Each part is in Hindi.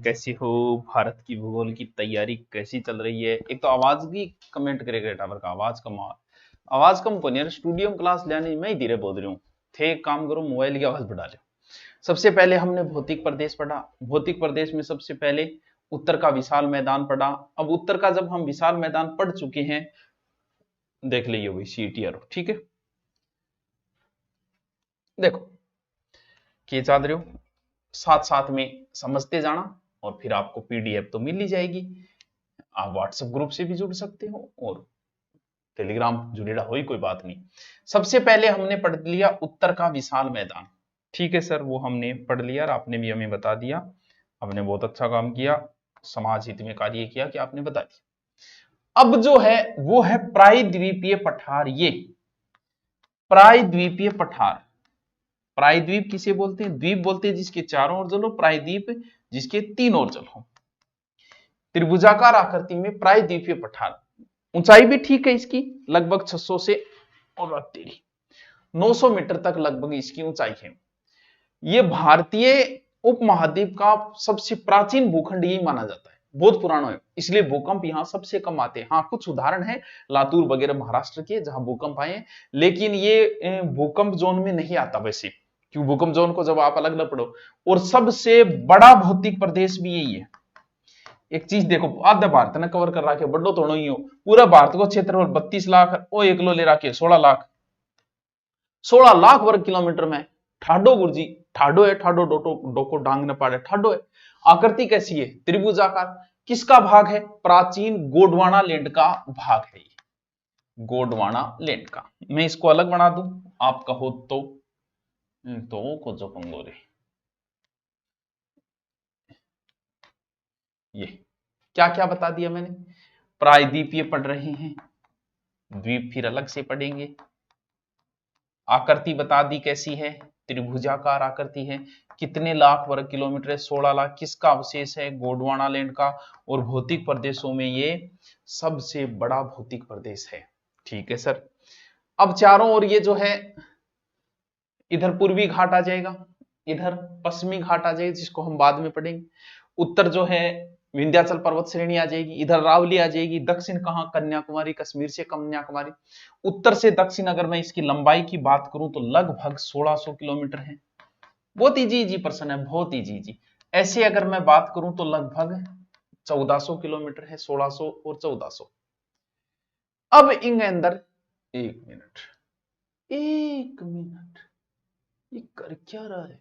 कैसे हो? भारत की भूगोल की तैयारी कैसी चल रही है? एक तो आवाज की कमेंट करेगा टावर का आवाज कम को नहीं यार, स्टूडियो में क्लास लेने मैं ही धीरे बोल रही हूँ। थे एक काम करो, मोबाइल की आवाज बढ़ा लो। सबसे पहले हमने भौतिक प्रदेश पढ़ा। भौतिक प्रदेश में सबसे पहले उत्तर का विशाल मैदान पढ़ा। अब उत्तर का जब हम विशाल मैदान पढ़ चुके हैं, देख लीजिए भाई CTR, ठीक है। देखो कि चाह रहे हो, साथ साथ में समझते जाना और फिर आपको PDF तो मिल ही जाएगी। आप व्हाट्सएप ग्रुप से भी जुड़ सकते हो और टेलीग्राम जुड़ेगा, हो ही कोई बात नहीं। सबसे पहले हमने पढ़ लिया उत्तर का विशाल मैदान, ठीक है सर, वो हमने पढ़ लिया और आपने भी हमें बता दिया। आपने बहुत अच्छा काम किया, समाज हित में कार्य किया कि आपने बता दिया। अब जो है वो है प्रायद्वीपीय पठार। ये प्रायद्वीपीय पठार, प्रायद्वीप किसे बोलते हैं? द्वीप बोलते हैं जिसके चारों ओर जल हो, प्रायद्वीप जिसके तीन ओर जल हो। त्रिभुजाकार आकृति में प्रायद्वीपीय पठार। ऊंचाई भी ठीक है इसकी, लगभग 600 से और 900 मीटर तक लगभग इसकी ऊंचाई है। यह भारतीय उपमहाद्वीप का सबसे प्राचीन भूखंड यही माना जाता है, बहुत पुराना है, इसलिए भूकंप यहां सबसे कम आते हैं। हाँ, कुछ उदाहरण है लातूर वगैरह महाराष्ट्र के जहां भूकंप आए, लेकिन ये भूकंप जोन में नहीं आता वैसे, क्यों भूकंप जोन को जब आप अलग अलग पढ़ो। और सबसे बड़ा भौतिक प्रदेश भी यही है। एक चीज देखो, आधा भारत ने कवर कर रखे, बड़ो तो ही हो, पूरा भारत को क्षेत्रफल 32 लाख, वो एक लो ले रखे 16 लाख वर्ग किलोमीटर में। ठाडो गुरुजी, ठाडो है, ठाडो डोटो डोको डांग न पाड़े, ठाडो है। आकृति कैसी है? त्रिभुजाकार। किसका भाग है? प्राचीन गोंडवाना लैंड का भाग है। गोंडवाना लैंड का। मैं इसको अलग बना दूं, आप कहो तो को जो पंगोरे, ये क्या क्या बता दिया मैंने? प्रायद्वीपीय पढ़ रहे हैं, द्वीप फिर अलग से पढ़ेंगे। आकृति बता दी कैसी है, त्रिभुजाकार आकृति है। कितने लाख वर्ग किलोमीटर है? 16 लाख। किसका अवशेष है? गोंडवाना लैंड का। और भौतिक प्रदेशों में ये सबसे बड़ा भौतिक प्रदेश है, ठीक है सर। अब चारों ओर ये जो है, इधर पूर्वी घाट आ जाएगा, इधर पश्चिमी घाट आ जाएगी, जिसको हम बाद में पढ़ेंगे। उत्तर जो है विंध्याचल पर्वत श्रेणी आ जाएगी, इधर रावली आ जाएगी। दक्षिण कहां? कन्याकुमारी, कश्मीर से कन्याकुमारी। उत्तर से दक्षिण अगर मैं इसकी लंबाई की बात करूं तो लगभग 1600 किलोमीटर है। बहुत इजी प्रश्न है, बहुत इजी। ऐसे अगर मैं बात करूं तो लगभग 1400 किलोमीटर है, 1600 और 1400। अब इन अंदर एक मिनट, ये कर क्या रहा है?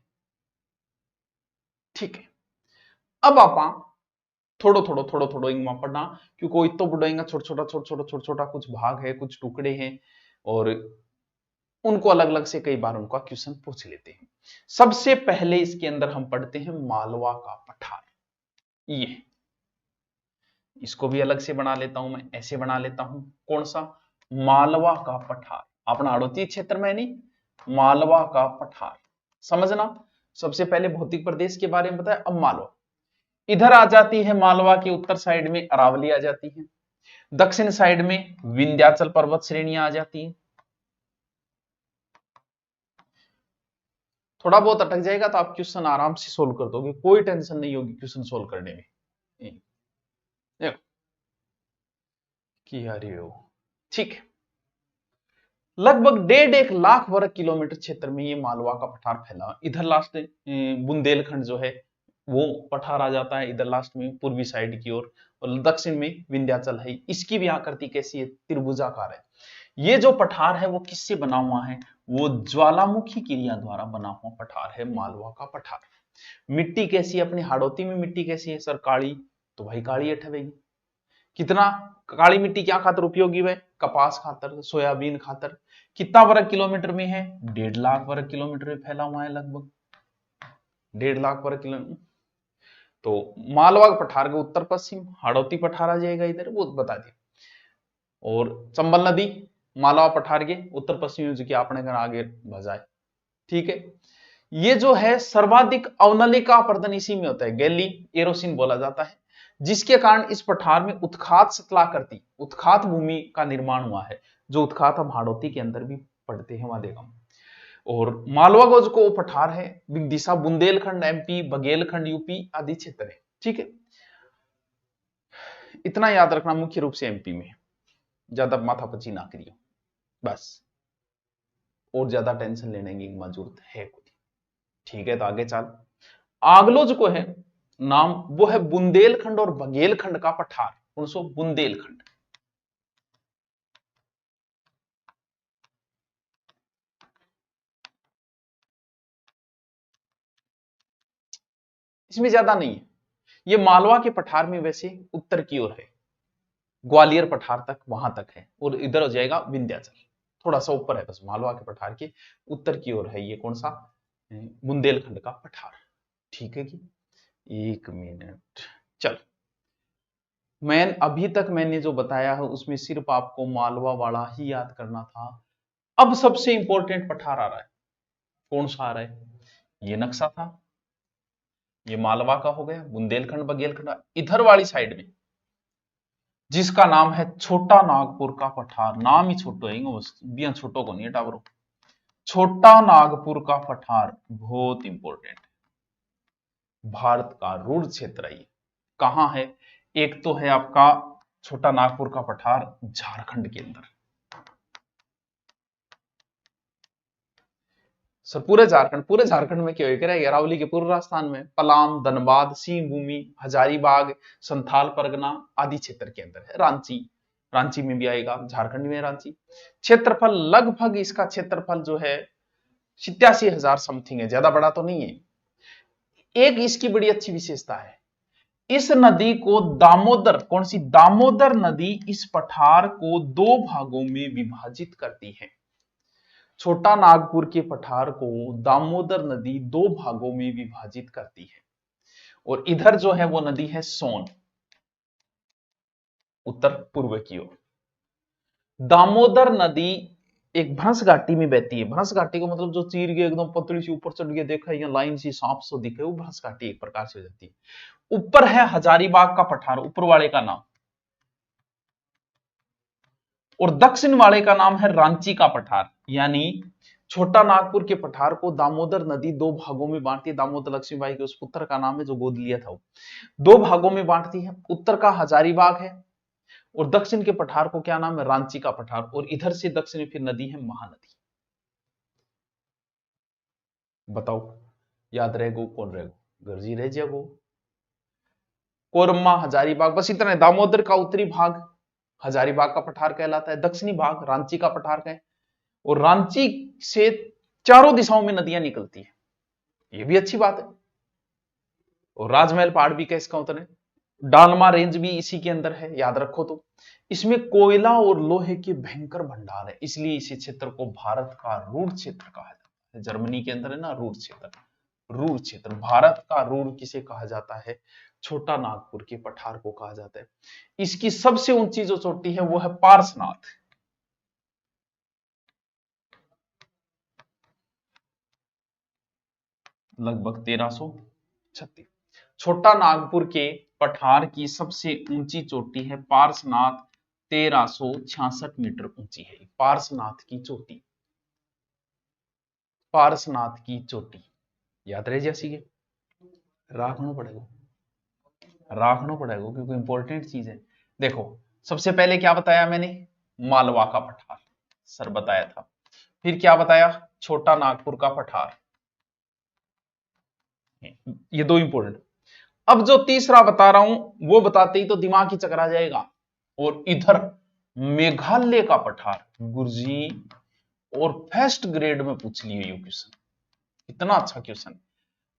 ठीक है, अब आप थोड़ो इंग पढ़ना, क्योंकि कोई तो बुढ़ाएगा छोटा छोटा कुछ भाग है, कुछ टुकड़े हैं, और उनको अलग अलग से कई बार उनका क्वेश्चन पूछ लेते हैं। सबसे पहले इसके अंदर हम पढ़ते हैं मालवा का पठार। ये इसको भी अलग से बना लेता हूं, मैं ऐसे बना लेता हूं। कौन सा? मालवा का पठार। अपना हाड़ौती क्षेत्र में नहीं, मालवा का पठार समझना। सबसे पहले भौतिक प्रदेश के बारे में बताया, अब मालवा। इधर आ जाती है मालवा के उत्तर साइड में अरावली आ जाती है, दक्षिण साइड में विंध्याचल पर्वत श्रेणियां आ जाती हैं। थोड़ा बहुत अटक जाएगा तो आप क्वेश्चन आराम से सोल्व कर दोगे, कोई टेंशन नहीं होगी क्वेश्चन सोल्व करने में। देखो ठीक है, लगभग 1.5 लाख वर्ग किलोमीटर क्षेत्र में ये मालवा का पठार फैला। इधर लास्ट बुंदेलखंड जो है वो पठार आ जाता है, इधर लास्ट में पूर्वी साइड की ओर, और दक्षिण में विंध्याचल है। इसकी भी आकृति कैसी है? त्रिभुजाकार है। ये जो पठार है वो किससे बना हुआ है? वो ज्वालामुखी क्रिया द्वारा बना हुआ पठार है, मालवा का पठार। मिट्टी कैसी है? अपनी हाड़ौती में मिट्टी कैसी है सर? काली, तो भाई काली अठवेगी। कितना काली मिट्टी क्या खातर उपयोगी है? कपास खातर, सोयाबीन खातर। कितना वर्ग किलोमीटर में है? 1.5 लाख वर्ग किलोमीटर में फैला हुआ है, लगभग 1.5 लाख वर्ग किलोमीटर। तो मालवा पठार के उत्तर पश्चिम हाड़ौती पठार आ जाएगा इधर, वो बता दिया। और चंबल नदी मालवा पठार के उत्तर पश्चिम जो कि आपने घर आगे भजाए, ठीक है। ये जो है सर्वाधिक अवनलिका अपर्दन इसी में होता है, गैली एरोसिन बोला जाता है, जिसके कारण इस पठार में उत्खात सतलाकृति, उत्खात भूमि का निर्माण हुआ है। जो उत्खात हम हाड़ौती के अंदर भी पढ़ते हैं वहां देखा। और मालवा को जो पठार है, दिशा बुंदेलखंड MP, बघेलखंड UP आदि क्षेत्र है। ठीक है, इतना याद रखना, मुख्य रूप से एमपी में, ज्यादा माथापच्ची ना करियो बस, और ज्यादा टेंशन लेने की जरूरत है कोई। ठीक है, तो आगे चल, आगलो जो को है नाम, वो है बुंदेलखंड और बघेलखंड का पठार। कौन सो? बुंदेलखंड। इसमें ज्यादा नहीं है, ये मालवा के पठार में वैसे उत्तर की ओर है, ग्वालियर पठार तक, वहां तक है, और इधर हो जाएगा विंध्याचल, थोड़ा सा ऊपर है बस, मालवा के पठार के उत्तर की ओर है ये कौन सा? बुंदेलखंड का पठार। ठीक है कि, एक मिनट, चल, मैं अभी तक मैंने जो बताया है उसमें सिर्फ आपको मालवा वाला ही याद करना था। अब सबसे इंपॉर्टेंट पठार आ रहा है, कौन सा आ रहा है? ये नक्शा था, ये मालवा का हो गया, बुंदेलखंड बघेलखंड, इधर वाली साइड में जिसका नाम है छोटा नागपुर का पठार, नाम ही छोटो है बस, बिया छोटो को नहीं है टावरो, छोटा नागपुर का पठार बहुत इंपॉर्टेंट है, भारत का रूढ़ क्षेत्र है ये। कहां है? एक तो है आपका छोटा नागपुर का पठार झारखंड के अंदर, सर पूरे झारखंड में क्या है? अरावली के पूर्व राजस्थान में पलाम, धनबाद, सिंह भूमि, हजारीबाग, संथाल परगना आदि क्षेत्र के अंदर है। रांची, रांची में भी आएगा, झारखंड में रांची। क्षेत्रफल लगभग, इसका क्षेत्रफल जो है 87,000 समथिंग है, ज्यादा बड़ा तो नहीं है। एक इसकी बड़ी अच्छी विशेषता है, इस नदी को दामोदर, कौन सी? दामोदर नदी इस पठार को दो भागों में विभाजित करती है। छोटा नागपुर के पठार को दामोदर नदी दो भागों में विभाजित करती है, और इधर जो है वो नदी है सोन, उत्तर पूर्व की ओर। दामोदर नदी एक भ्रंश घाटी में बहती है, भ्रंश घाटी को मतलब जो चीर के एकदम पतली सी ऊपर चढ़ के देखा या लाइन सी सांप सो दिखे, वो भ्रंश घाटी एक प्रकार से हो जाती है। ऊपर है हजारीबाग का पठार, ऊपर वाले का नाम, और दक्षिण वाले का नाम है रांची का पठार। यानी छोटा नागपुर के पठार को दामोदर नदी दो भागों में बांटती है, दामोदर लक्ष्मीबाई के उस पुत्र का नाम है जो गोद लिया था, वो दो भागों में बांटती है। उत्तर का हजारीबाग है, और दक्षिण के पठार को क्या नाम है? रांची का पठार, और इधर से दक्षिण में फिर नदी है महानदी। बताओ याद रहेगो कौन रहेगो? गर्जी रह जाएगो, कोरमा, हजारीबाग, बस इतना है। दामोदर का उत्तरी भाग हजारीबाग का पठार कहलाता है, दक्षिणी भाग रांची का पठार है, और रांची से चारों दिशाओं में नदियां निकलती है, ये भी अच्छी बात है। और राजमहल पहाड़ भी कैसे का उतरे, डालमा रेंज भी इसी के अंदर है, याद रखो। तो इसमें कोयला और लोहे के भयंकर भंडार है, इसलिए इसी क्षेत्र को भारत का रूढ़ क्षेत्र कहा जाता है। जर्मनी के अंदर है ना रूढ़ क्षेत्र, रूढ़ क्षेत्र, भारत का रूढ़ किसे कहा जाता है? छोटा नागपुर के पठार को कहा जाता है। इसकी सबसे ऊंची जो चोटी है वो है पार्श्वनाथ, लगभग 1336। छोटा नागपुर के पठार की सबसे ऊंची चोटी है पार्श्वनाथ, 1366 मीटर ऊंची है पार्श्वनाथ की चोटी, पार्श्वनाथ की चोटी याद रहे जैसी के राखना पड़ेगा, राखना पड़ेगा क्योंकि इंपॉर्टेंट चीज है। देखो सबसे पहले क्या बताया मैंने? मालवा का पठार, सर बताया था। फिर क्या बताया? छोटा नागपुर का पठार, ये दो इंपॉर्टेंट। अब जो तीसरा बता रहा हूं वो बताते ही तो दिमाग ही चकरा जाएगा। और इधर मेघालय का पठार, गुरुजी, और फर्स्ट ग्रेड में पूछ लियो ये क्वेश्चन, इतना अच्छा क्वेश्चन।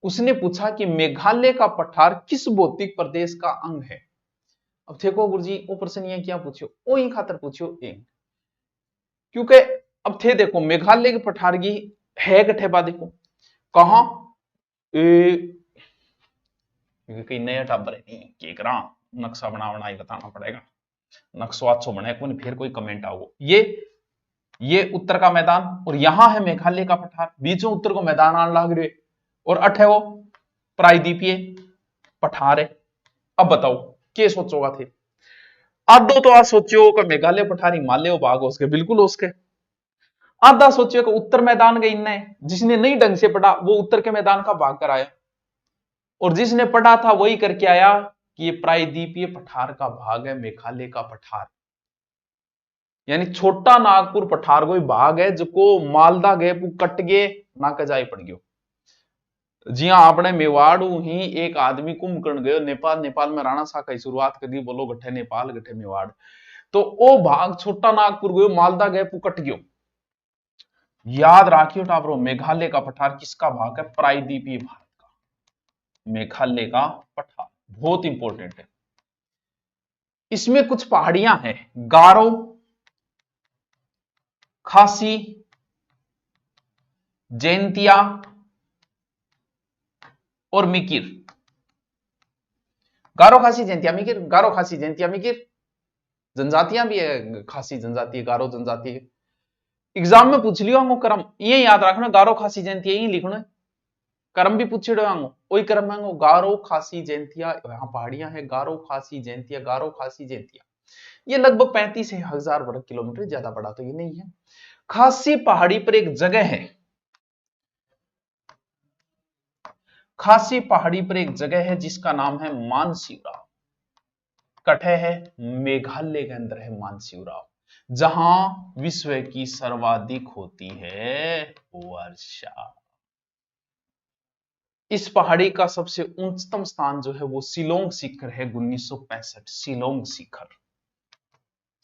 उसने पूछा कि मेघालय का पठार किस भौतिक प्रदेश का अंग है? अब देखो गुरुजी वो प्रश्न ये क्या पूछो, ओ ही खातर पूछो एक, क्योंकि अब थे देखो मेघालय के पठार की है कठे बा, देखो कहां, क्योंकि कई नया टाबर है नहीं के करा, नक्शा बना ही बताना पड़ेगा, नक्शा अच्छो बने को नहीं फिर कोई कमेंट आओ। ये उत्तर का मैदान, और यहां है मेघालय का पठार, बीचों उत्तर को मैदान आने लग रहे, और अठे वो प्रायद्वीपीय पठार है। अब बताओ के सोचोगा थे? आधो तो आज सोचियो कि मेघालय पठार हिमालय भाग उसके, बिल्कुल उसके। आधा सोचियो कि उत्तर मैदान गई इनने, जिसने नहीं ढंग से पढ़ा वो उत्तर के मैदान का भाग कराया। और जिसने पढ़ा था वही करके आया कि ये प्रायद्वीपीय पठार का भाग है, मेघालय का पठार, यानी छोटा नागपुर पठार कोई भाग है जो मालदा गए कट गए ना कजाई पड़ गयो। जी हाँ, आपने मेवाड़ ही एक आदमी कुंभकर्ण गयो नेपाल, नेपाल में राणा शाह की शुरुआत करी, बोलो गठे नेपाल गठे मेवाड़, तो ओ भाग छोटा नागपुर गयो, मालदा गए कट गयो। याद राखियो टाबरो, मेघालय का पठार किसका भाग है? प्रायद्वीपीय भारत का, मेघालय का पठार बहुत इंपॉर्टेंट है। इसमें कुछ पहाड़ियां हैं, गारो, खासी, जैंतिया और मिकिर। गारो, खासी, जैंतिया, मिकिर, गारो, खासी, जैंतिया, मिकिर, जनजातियां भी है, खासी जनजाति है, गारो जनजाति है। एग्जाम में पूछ लियो आंगो क्रम, ये याद रखना, गारो, खासी, जैंतिया यही लिखना है। क्रम भी पूछे आंगो, वही क्रम मांगो, गारो, खासी, जैंतिया, यहां पहाड़ियां है, गारो, खासी, जैंतिया, गारो, खासी, जैंतिया। ये लगभग 35,000 वर्ग किलोमीटर, ज्यादा बड़ा तो ये नहीं है। खासी पहाड़ी पर एक जगह है, खासी पहाड़ी पर एक जगह है जिसका नाम है मानसिवराव। कठे है, मेघालय के अंदर है मानसिवराव, जहां विश्व की सर्वाधिक होती है वर्षा। इस पहाड़ी का सबसे उच्चतम स्थान जो है वो शिलोंग शिखर है, 1965। शिलोंग शिखर,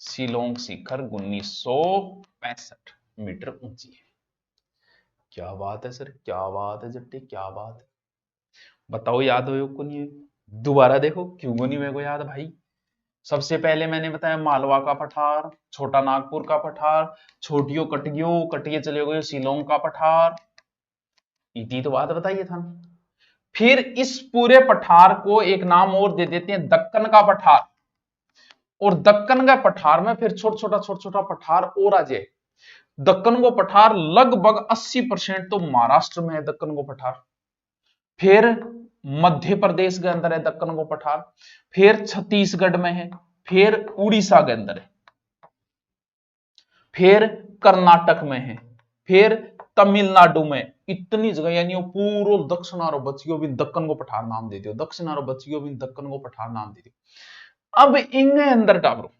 शिलोंग शिखर 1965 मीटर ऊंची है। क्या बात है सर, क्या बात है जट्टी, क्या बात है, बताओ याद हो को नहीं? दोबारा देखो, क्यों को नहीं मेरे को याद भाई? सबसे पहले मैंने बताया मालवा का पठार, छोटा नागपुर का पठार, छोटियो कटगियो, कटिए चले गए शिलोंग का पठार, इतनी तो बात बताइए था। फिर इस पूरे पठार को एक नाम और दे देते हैं, दक्कन का पठार। और दक्कन का पठार में फिर छोटा छोटा पठार और आ जाए। दक्कन को पठार लगभग 80% तो महाराष्ट्र में है दक्कन को पठार, फिर मध्य प्रदेश के अंदर है दक्कन को पठार, फिर छत्तीसगढ़ में है, फिर उड़ीसा के अंदर है, फिर कर्नाटक में है, फिर तमिलनाडु में। इतनी जगह, यानी पूरा दक्षिण आरो बचियो भी दक्कन को पठार नाम दे दियो, दक्षिण आरो बचियो भी दक्कन को पठार नाम दे दियो। अब इनके अंदर टाबरो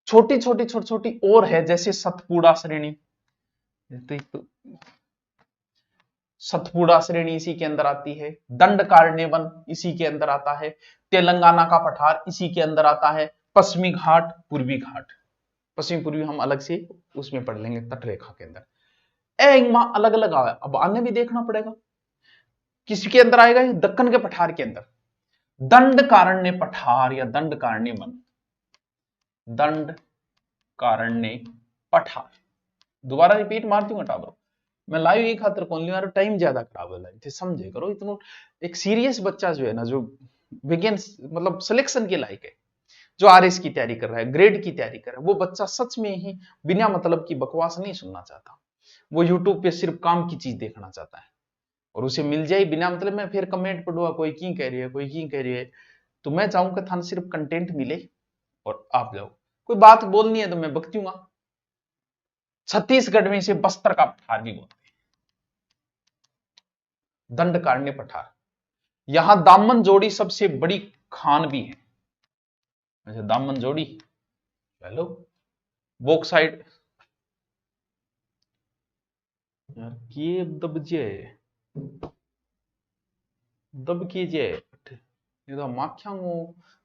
छोटी छोटी और है, जैसे सतपुड़ा श्रेणी, सतपुड़ा श्रेणी इसी के अंदर आती है, दंडकारण्य इसी के अंदर आता है, तेलंगाना का पठार इसी के अंदर आता है, पश्चिमी घाट, पूर्वी घाट, पश्चिम पूर्वी हम अलग से उसमें पढ़ लेंगे तटरेखा के अंदर। अलग अलग आया, अब आने भी देखना पड़ेगा किसके अंदर आएगा, दक्कन के पठार के अंदर। दंडकारण्य पठार या दंडकारण्य वन, दंडकारण्य पठार, दोबारा रिपीट मार दूंगा टाबरो, मैं लाइव एक खातर कौन लिया, टाइम ज्यादा खराब है लाइव थे, समझे करो इतना। एक सीरियस बच्चा जो है ना, जो विज्ञान मतलब सिलेक्शन के लायक है, जो आरएस की तैयारी कर रहा है, ग्रेड की तैयारी कर रहा है, वो बच्चा सच में ही बिना मतलब की बकवास नहीं सुनना चाहता। वो यूट्यूब पे सिर्फ काम की चीज देखना चाहता है, और उसे मिल जाए बिना मतलब में, फिर कमेंट पढ़ूंगा कोई की कह रही है, कोई की कह रही है। तो मैं चाहूंगा थान सिर्फ कंटेंट मिले और आप जाओ, कोई बात बोलनी है तो मैं बकतूंगा। छत्तीसगढ़ में इसे बस्तर का पठार भी बोलते हैं, दंडकारण्य पठार। यहां दामन जोड़ी सबसे बड़ी खान भी है। अच्छा, दामन जोड़ी, चलो बॉक्साइट यार, ये दब कीजिए, ये तो माख्या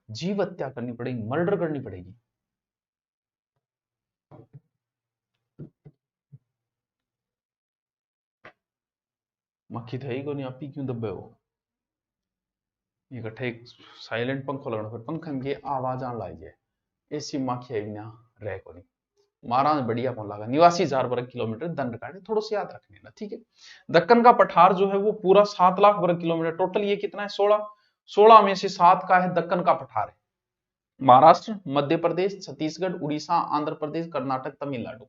जीव हत्या करनी पड़ेगी, मर्डर करनी पड़ेगी। मक्खी थे ही को नहीं, आप ही क्यों दबे हो? इकट्ठे साइलेंट पंखो लगना, फिर पंखा में आवाज आने लग जाए, ऐसी माखिया बिना रह को नहीं। महाराज बढ़िया कौन लगा, 89,000 वर्ग किलोमीटर दंडकारण्य, थोड़ा सा याद रखने ना, ठीक है। दक्कन का पठार जो है वो पूरा 7 लाख वर्ग किलोमीटर, टोटल ये कितना है, 16 में से 7 का है दक्कन का पठार है। महाराष्ट्र, मध्य प्रदेश, छत्तीसगढ़, उड़ीसा, आंध्र प्रदेश, कर्नाटक, तमिलनाडु।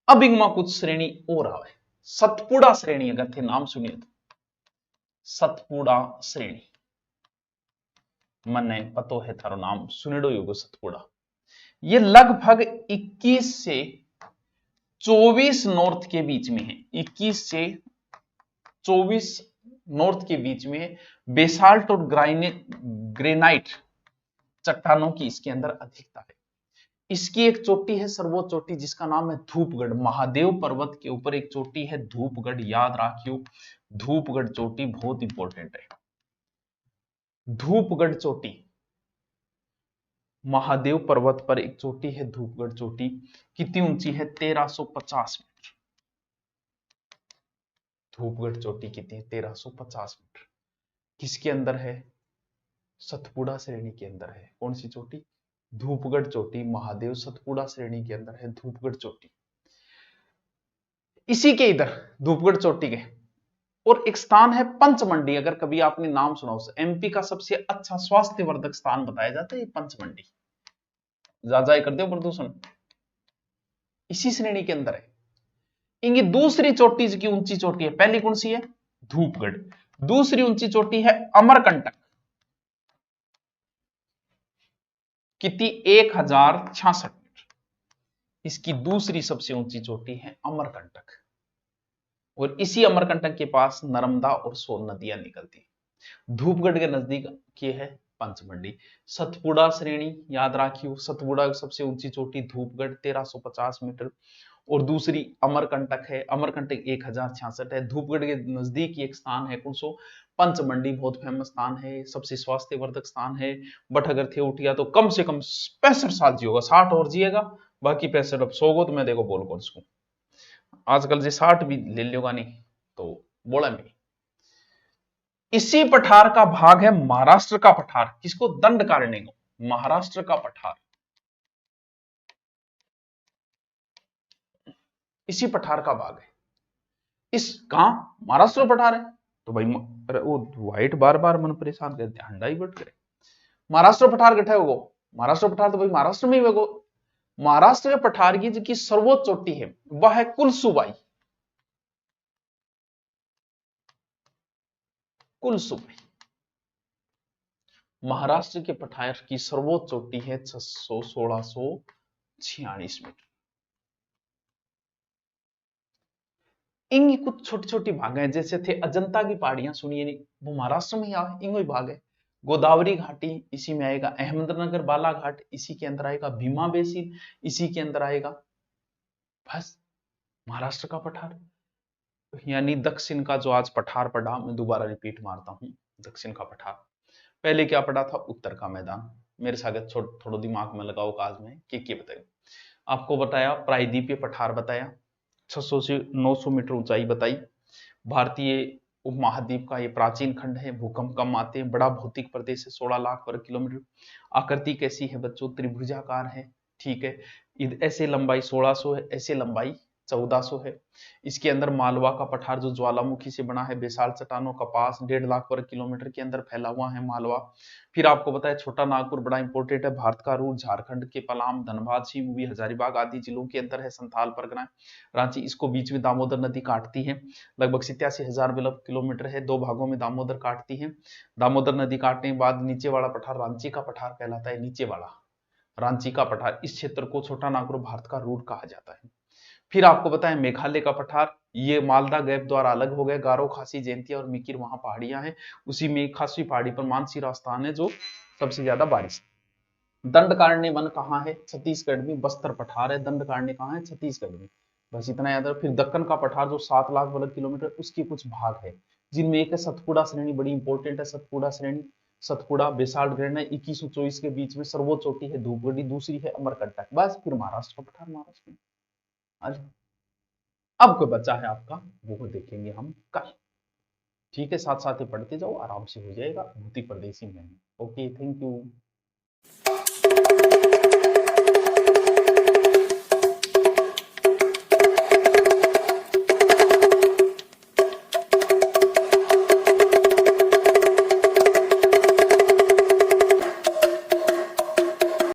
अब इनमें कुछ श्रेणी और आवे, सतपुड़ा श्रेणी अगर थे नाम सुनिए तो, सतपुड़ा श्रेणी मने पतो है थारो नाम सुनेडो योगो सतपुड़ा। ये लगभग 21 से 24 नॉर्थ के बीच में है, 21 से 24 नॉर्थ के बीच में बेसाल्ट और ग्रेनाइट चट्टानों की इसके अंदर अधिकता है। इसकी एक चोटी है सर्वोच्च चोटी जिसका नाम है धूपगढ़। महादेव पर्वत के ऊपर एक चोटी है धूपगढ़, याद रखियो धूपगढ़ चोटी बहुत इंपॉर्टेंट है। धूपगढ़ चोटी, महादेव पर्वत पर एक चोटी है धूपगढ़ चोटी। कितनी ऊंची है? 1350 मीटर। धूपगढ़ चोटी कितनी है? 1350 मीटर। किसके अंदर है? सतपुड़ा श्रेणी के अंदर है। कौन सी चोटी? धूपगढ़ चोटी महादेव सतपुड़ा श्रेणी के अंदर है धूपगढ़ चोटी। इसी के इधर धूपगढ़ चोटी के और एक स्थान है पंचमंडी। अगर कभी आपने नाम सुना हो, एमपी का सबसे अच्छा स्वास्थ्यवर्धक स्थान बताया जाता है ये पंचमंडी। जायजा कर दो प्रदूषण, इसी श्रेणी के अंदर है। इनकी दूसरी चोटी की ऊंची चोटी है, पहली कौन सी है? धूपगढ़। दूसरी ऊंची चोटी है अमरकंटक। कितनी? 1066 मीटर। इसकी दूसरी सबसे ऊंची चोटी है अमरकंटक। और इसी अमरकंटक के पास नर्मदा और सोन नदियां निकलती हैं। धूपगढ़ के नजदीक ये है पंचमंडी। सतपुड़ा श्रेणी याद रखियो, सतपुड़ा की सबसे ऊंची चोटी धूपगढ़ 1350 मीटर और दूसरी अमरकंटक है। अमरकंटक 1066 है। धूपगढ़ के नजदीक एक स्थान है कौन सो? पंचमंडी। बहुत फेमस स्थान है, सबसे स्वास्थ्यवर्धक स्थान है। बट अगर थे उठिया तो कम से कम 65 साल जियोगा, 60 और जिएगा, बाकी 65 अब सोगो तो मैं देखो बोल कौन सो। आजकल से 60 भी ले लोगा नहीं तो बोला मैं। इसी पठार का भाग है महाराष्ट्र का पठार। किसको? दंडकारण्य को। महाराष्ट्र का पठार इसी पठार का भाग है। इस कहां? महाराष्ट्र पठार है तो भाई अरे वो व्हाइट बार बार मन परेशान कर, ध्यान डाइवर्ट करे। महाराष्ट्र पठार गठे होगो, महाराष्ट्र पठार तो भाई महाराष्ट्र में ही होगो। महाराष्ट्र के पठार की जो सर्वोच्च चोटी है वह है कुलसुबाई। कुलसुबाई महाराष्ट्र के पठार की सर्वोच्च चोटी है 1646 मीटर। इनकी कुछ छोटी छोटी भाग हैं, जैसे थे अजंता की पहाड़ियां सुनिए नहीं, वो महाराष्ट्र में ही आए, इनको ही भाग है। गोदावरी घाटी इसी में आएगा। अहमदनगर बालाघाट इसी के अंदर आएगा। भीमा बेसिन इसी के अंदर आएगा। बस महाराष्ट्र का पठार यानी दक्षिण का जो आज पठार पढ़ा, मैं दोबारा रिपीट मारता हूं, दक्षिण का पठार। पहले क्या पढ़ा था? उत्तर का मैदान। मेरे साथ थोड़ा दिमाग में लगाओ काज में कि बताए। आपको बताया प्रायद्वीपीय पठार बताया, 600 से 900 मीटर ऊंचाई बताई। भारतीय उपमहाद्वीप का ये प्राचीन खंड है, भूकंप कम आते हैं, बड़ा भौतिक प्रदेश है, 16 लाख वर्ग किलोमीटर। आकृति कैसी है बच्चों? त्रिभुजाकार है, ठीक है। ऐसे लंबाई 1600 है, ऐसे लंबाई 1400 है। इसके अंदर मालवा का पठार जो ज्वालामुखी से बना है, बेसाल चट्टानों का पास 1.5 लाख वर्ग किलोमीटर के अंदर फैला हुआ है मालवा। फिर आपको बताया छोटा नागपुर बड़ा इंपोर्टेंट है, भारत का रूट, झारखंड के पलाम, धनबाद, सिवनी, हजारीबाग आदि जिलों के अंदर है। संथाल परगना, रांची, इसको बीच में दामोदर नदी काटती है, लगभग 87,000 किलोमीटर है, दो भागों में दामोदर काटती है। दामोदर नदी काटने के बाद नीचे वाला पठार रांची का पठार कहलाता है। नीचे वाला रांची का पठार, इस क्षेत्र को छोटा नागपुर भारत का रूट कहा जाता है। फिर आपको बताएं मेघालय का पठार, ये मालदा गैप द्वारा अलग हो गए। गारो, खासी, जयंतिया और मिकिर वहां पहाड़ियां हैं। उसी में खासी पहाड़ी पर मानसीरा स्थान है जो सबसे ज्यादा बारिश। दंडकारण्य वन कहाँ है? छत्तीसगढ़ में। बस्तर पठार है, दंडकारण्य कहाँ है? छत्तीसगढ़ में। बस इतना याद रखो। फिर दक्कन का पठार जो 7 लाख वर्ग किलोमीटर, उसके कुछ भाग है जिनमें एक है सतपुड़ा श्रेणी, बड़ी इंपॉर्टेंट है सतपुड़ा श्रेणी। सतपुड़ा बेसाल्ट ग्रेनाइट 2124 के बीच में सर्वोच्च चोटी है धूपगढ़ी, दूसरी है अमरकंटक। बस फिर महाराष्ट्र का पठार महाराष्ट्र में। अब कोई बच्चा है आपका, वो देखेंगे हम कल, ठीक है। साथ साथ ही पढ़ते जाओ, आराम से हो जाएगा। भौतिक प्रदेशी में। Okay, thank you.